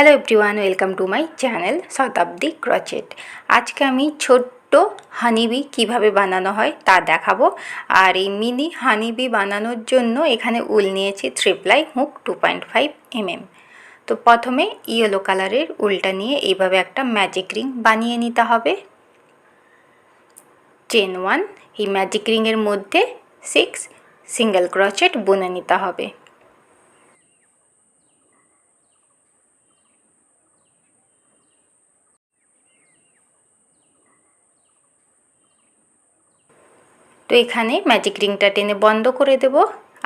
Hello everyone, welcome to my channel Shatabdi crochet. আজকে আমি ছোট্ট হানিবি কিভাবে বানানো হয় তা দেখাবো। আর এই মিনি হানিবি বানানোর জন্য এখানে উল নিয়েছি 3 প্লাই হুক 2.5 mm। তো প্রথমে ইয়েলো কালারের উলটা নিয়ে এইভাবে একটা ম্যাজিক রিং বানিয়ে নিতে হবে। চেন 1, এই ম্যাজিক রিংয়ের মধ্যে 6 সিঙ্গেল ক্রচেট বুনে নিতে হবে। তো এখানে ম্যাজিক রিংটা টেনে বন্ধ করে দেব।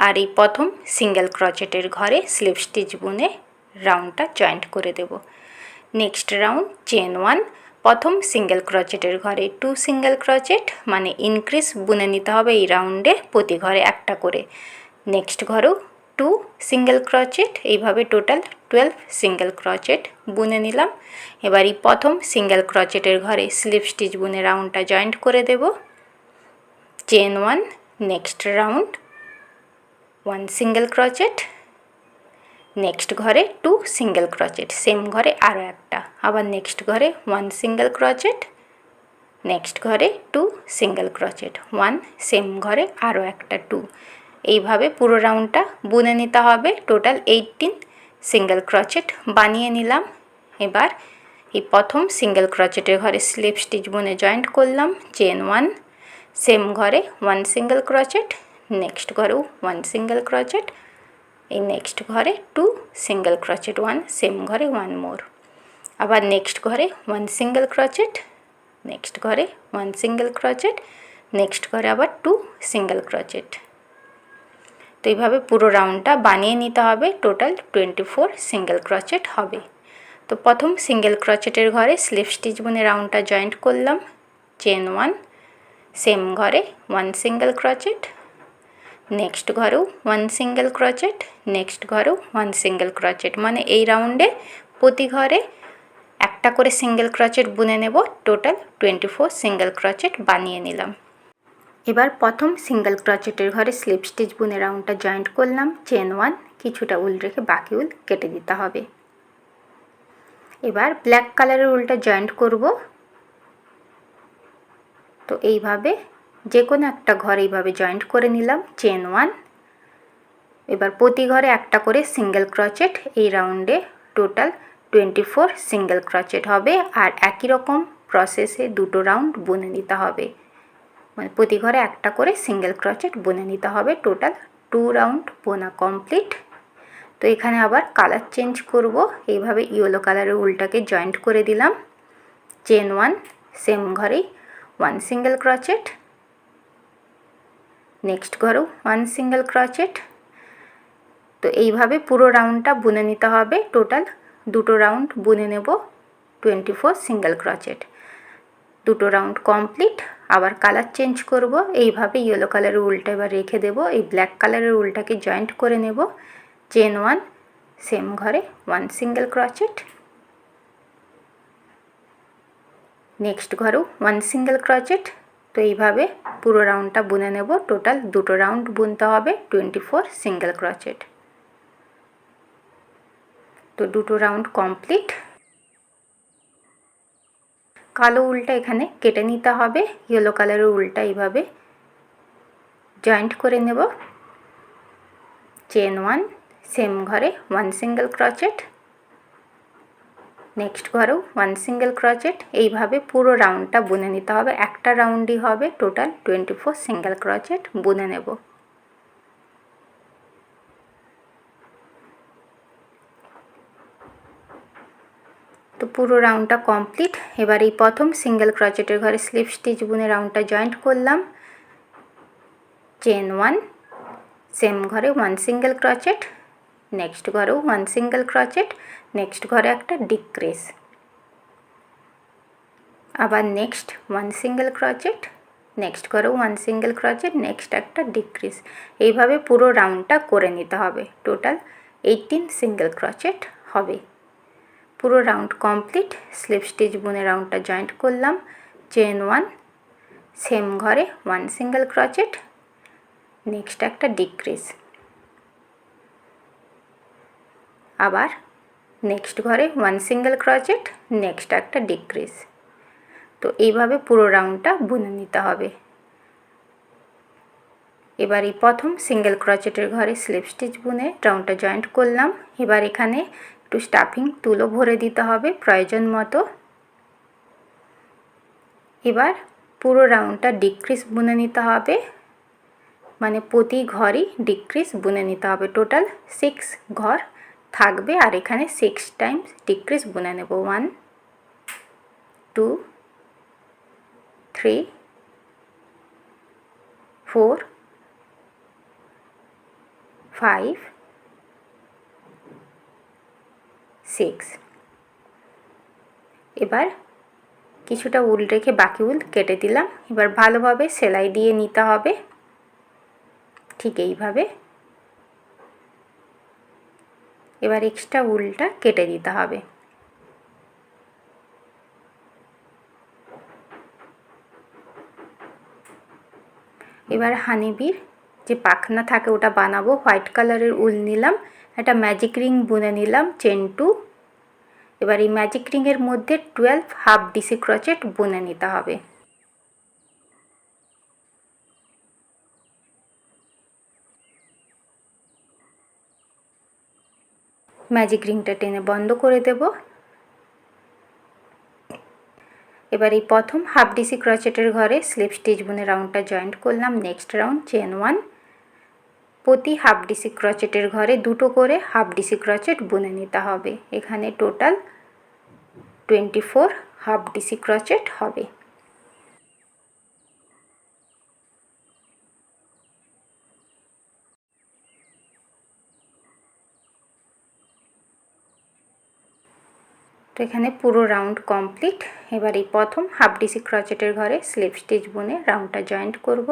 আর এই প্রথম সিঙ্গেল ক্রচেটের ঘরে স্লিপ স্টিচ বুনে রাউন্ডটা জয়েন্ট করে দেব। নেক্সট রাউন্ড চেন 1, প্রথম সিঙ্গেল ক্রচেটের ঘরে 2 সিঙ্গেল ক্রচেট মানে ইনক্রিজ বুনে নিতে হবে এই রাউন্ডে প্রতি ঘরে একটা করে। নেক্সট ঘরেও 2 সিঙ্গেল ক্রচেট, এইভাবে টোটাল 12 সিঙ্গেল ক্রচেট বুনে নিলাম। এবার এই প্রথম সিঙ্গেল ক্রচেটের ঘরে স্লিপ স্টিচ বুনে রাউন্ডটা জয়েন্ট করে দেব। Chain 1, next round 1 single crochet, next ঘরে 2 সিঙ্গেল ক্রচেট, সেম ঘরে আরও একটা, আবার নেক্সট ঘরে 1 সিঙ্গেল ক্রচেট, নেক্সট ঘরে 2 সিঙ্গেল ক্রচেট, 1 সেম ঘরে আরও একটা 2। এইভাবে পুরো রাউন্ডটা বুনে নিতে হবে। টোটাল 18 সিঙ্গেল ক্রচেট বানিয়ে নিলাম। এবার এই প্রথম সিঙ্গেল ক্রচেটের ঘরে স্লিপ স্টিচ বুনে জয়েন্ট করলাম। চেন 1, সেম ঘরে 1 সিঙ্গেল ক্রচেট, নেক্সট ঘরেও 1 সিঙ্গেল ক্রচেট, এই নেক্সট ঘরে 2 সিঙ্গেল ক্রচেট, 1 সেম ঘরে 1 মোর, আবার নেক্সট ঘরে 1 সিঙ্গেল ক্রচেট, নেক্সট ঘরে 1 সিঙ্গেল ক্রচেট, নেক্সট ঘরে আবার 2 সিঙ্গেল ক্রচেট। তো এইভাবে পুরো রাউন্ডটা বানিয়ে নিতে হবে। টোটাল 24 সিঙ্গেল ক্রচেট হবে। তো প্রথম সিঙ্গেল ক্রচেটের ঘরে স্লিপ স্টিচ বুনে রাউন্ডটা জয়েন্ট করলাম। চেন 1, সেম ঘরে 1 সিঙ্গেল ক্রচেট, নেক্সট ঘরেও 1 সিঙ্গেল ক্রচেট, নেক্সট ঘরেও 1 সিঙ্গেল ক্রচেট, মানে এই রাউন্ডে প্রতি ঘরে একটা করে সিঙ্গেল ক্রচেট বুনে নেব। টোটাল 24 সিঙ্গেল ক্রচেট বানিয়ে নিলাম। এবার প্রথম সিঙ্গেল ক্রচেটের ঘরে স্লিপ স্টিচ বুনে রাউন্ডটা জয়েন্ট করলাম। চেন 1, কিছুটা উল রেখে বাকি উল কেটে দিতে হবে। এবার ব্ল্যাক কালারের উলটা জয়েন্ট করব। তো এইভাবে যে কোনো একটা ঘর এইভাবে জয়েন্ট করে নিলাম। চেন 1, এবার প্রতি ঘরে একটা করে সিঙ্গেল ক্রচেট, এই রাউন্ডে টোটাল 24 সিঙ্গেল ক্রচেট হবে। আর একই রকম প্রসেসে দুটো রাউন্ড বুনে নিতে হবে, মানে প্রতি ঘরে একটা করে সিঙ্গেল ক্রচেট বুনে নিতে হবে। টোটাল 2 রাউন্ড বোনা কমপ্লিট। তো এখানে আবার কালার চেঞ্জ করব। এইভাবে ইয়েলো কালারের উলটাকে জয়েন্ট করে দিলাম। চেন 1, সেম ঘরেই 1 সিঙ্গেল ক্রচেট, নেক্সট ঘরেও 1 সিঙ্গেল ক্রচেট। তো এইভাবে পুরো রাউন্ডটা বুনে নিতে হবে। টোটাল দুটো রাউন্ড বুনে নেব 24 সিঙ্গেল ক্রচেট। দুটো রাউন্ড কমপ্লিট। আবার কালার চেঞ্জ করব। এইভাবে ইয়েলো কালারের উলটা এবার রেখে দেব। এই ব্ল্যাক কালারের উলটাকে জয়েন্ট করে নেব। চেন 1, সেম ঘরে 1 সিঙ্গেল ক্রচেট, নেক্সট ঘরেও 1 সিঙ্গেল ক্রচেট। তো এইভাবে পুরো রাউন্ডটা বুনে নেব। টোটাল দুটো রাউন্ড বুনতে হবে 24 সিঙ্গেল ক্রচেট। তো দুটো রাউন্ড কমপ্লিট। কালো উলটা এখানে কেটে নিতে হবে। ইয়েলো কালারের উলটা এইভাবে জয়েন্ট করে নেব। চেন 1, সেম ঘরে 1 সিঙ্গেল ক্রচেট, নেক্সট ঘরেও 1 সিঙ্গেল ক্রচেট। এইভাবে পুরো রাউন্ডটা বুনে নিতে হবে। একটা রাউন্ডই হবে। টোটাল 24 সিঙ্গেল ক্রচেট বুনে নেব। তো পুরো রাউন্ডটা কমপ্লিট। এবার এই প্রথম সিঙ্গেল ক্রচেটের ঘরে স্লিপ স্টিচ বুনে রাউন্ডটা জয়েন্ট করলাম। চেন 1, সেম ঘরে 1 সিঙ্গেল ক্রচেট, নেক্সট ঘরেও 1 সিঙ্গেল ক্রচেট, নেক্সট ঘরে একটা ডিক্রিজ, আবার নেক্সট 1 সিঙ্গেল ক্রচেট, নেক্সট ঘরেও 1 সিঙ্গেল ক্রচেট, নেক্সট একটা ডিক্রিজ। এইভাবে পুরো রাউন্ডটা করে নিতে হবে। টোটাল 18 সিঙ্গেল ক্রচেট হবে। পুরো রাউন্ড কমপ্লিট। স্লিপ স্টিচ বুনে রাউন্ডটা জয়েন্ট করলাম। চেন 1, সেম ঘরে 1 সিঙ্গেল ক্রচেট, নেক্সট একটা ডিক্রিজ, আবার নেক্সট ঘরে 1 সিঙ্গেল ক্রোচেট, নেক্সট একটা ডিক্রিজ। তো এইভাবে পুরো রাউন্ডটা বুনে নিতে হবে। এবার এই প্রথম সিঙ্গেল ক্রোচেটের ঘরে স্লিপ স্টিচ বুনে রাউন্ডটা জয়েন্ট করলাম। এবার এখানে একটু স্টাফিং তুলো ভরে দিতে হবে প্রয়োজন মতো। এবার পুরো রাউন্ডটা ডিক্রিজ বুনে নিতে হবে, মানে প্রতি ঘরই ডিক্রিজ বুনে নিতে হবে। টোটাল 6 ঘর থাকবে আর এখানে 6 টাইমস ডিক্রিজ বুনে নেব। 1 2 3 4 5 6। এবার কিছুটা উল রেখে বাকি উল কেটে দিলাম। এবার ভালোভাবে সেলাই দিয়ে নিতে হবে, ঠিক এইভাবে। এবার এক্সট্রা উলটা কেটে দিতে হবে। এবার হানিবির যে পাখনা থাকে ওটা বানাবো। হোয়াইট কালারের উল নিলাম, একটা ম্যাজিক রিং বুনে নিলাম চেন 2। এবার এই ম্যাজিক রিংয়ের মধ্যে 12 হাফ ডিসি ক্রোচেট বুনে নিতে হবে। ম্যাজিক রিংটা টেনে বন্ধ করে দেব। এবার এই প্রথম হাফ ডিসি ক্রোচেটের ঘরে স্লিপ স্টিচ বুনে রাউন্ডটা জয়েন্ট করলাম। Next round chain 1। প্রতি হাফ ডিসি ক্রোচেটের ঘরে দুটো করে হাফ ডিসি ক্রোচেট বুনে নিতে হবে। এখানে টোটাল 24 হাফ ডিসি ক্রোচেট হবে। তো এখানে পুরো রাউন্ড কমপ্লিট। এবার এই প্রথম হাফ ডিসি ক্রোচেটের ঘরে স্লিপ স্টিচ বুনে রাউন্ডটা জয়েন্ট করব।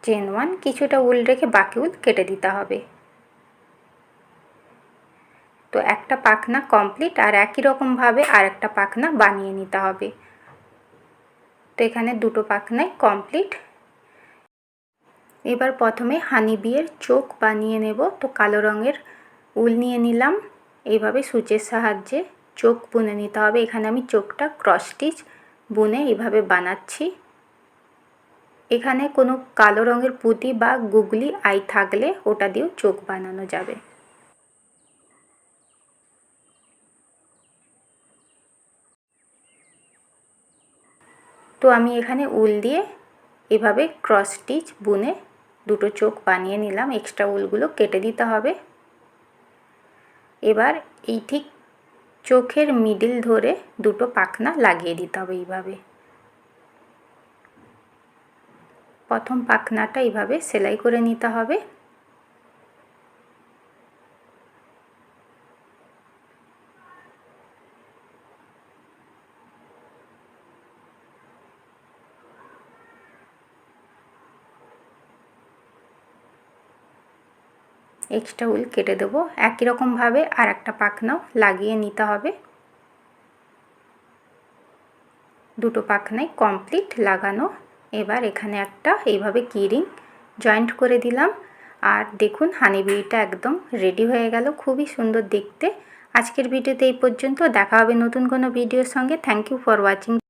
চেন 1, কিছুটা উল রেখে বাকি উল কেটে দিতে হবে। তো একটা পাখনা কমপ্লিট আর একই রকমভাবে আর একটা পাখনা বানিয়ে নিতে হবে। তো এখানে দুটো পাখনাই কমপ্লিট। এবার প্রথমে হানি বিয়ের চোখ বানিয়ে নেব। তো কালো রঙের উল নিয়ে নিলাম, এইভাবে সূচের সাহায্যে চোখ বুনে নিতে হবে। এখানে আমি চোখটা ক্রস স্টিচ বুনে এইভাবে বানাচ্ছি। এখানে কোনো কালো রঙের পুঁতি বা গুগলি আই থাকলে ওটা দিয়েও চোখ বানানো যাবে। তো আমি এখানে উল দিয়ে এভাবে ক্রস স্টিচ বুনে দুটো চোখ বানিয়ে নিলাম। এক্সট্রা উলগুলো কেটে দিতে হবে। এবার এই ঠিক চোখের মিডিল ধরে দুটো পাখনা লাগিয়ে দিতে হবে এইভাবে। প্রথম পাখনাটা এইভাবে সেলাই করে নিতে হবে। এক্সট্রা উল কেটে দেবো। একই রকমভাবে আর একটা পাখনাও লাগিয়ে নিতে হবে। দুটো পাখনাই কমপ্লিট লাগানো। এবার এখানে একটা এইভাবে কি রিং জয়েন্ট করে দিলাম। আর দেখুন হানিবিটা একদম রেডি হয়ে গেল, খুবই সুন্দর দেখতে। আজকের ভিডিওতে এই পর্যন্ত। দেখা হবে নতুন কোনো ভিডিওর সঙ্গে। Thank you for watching.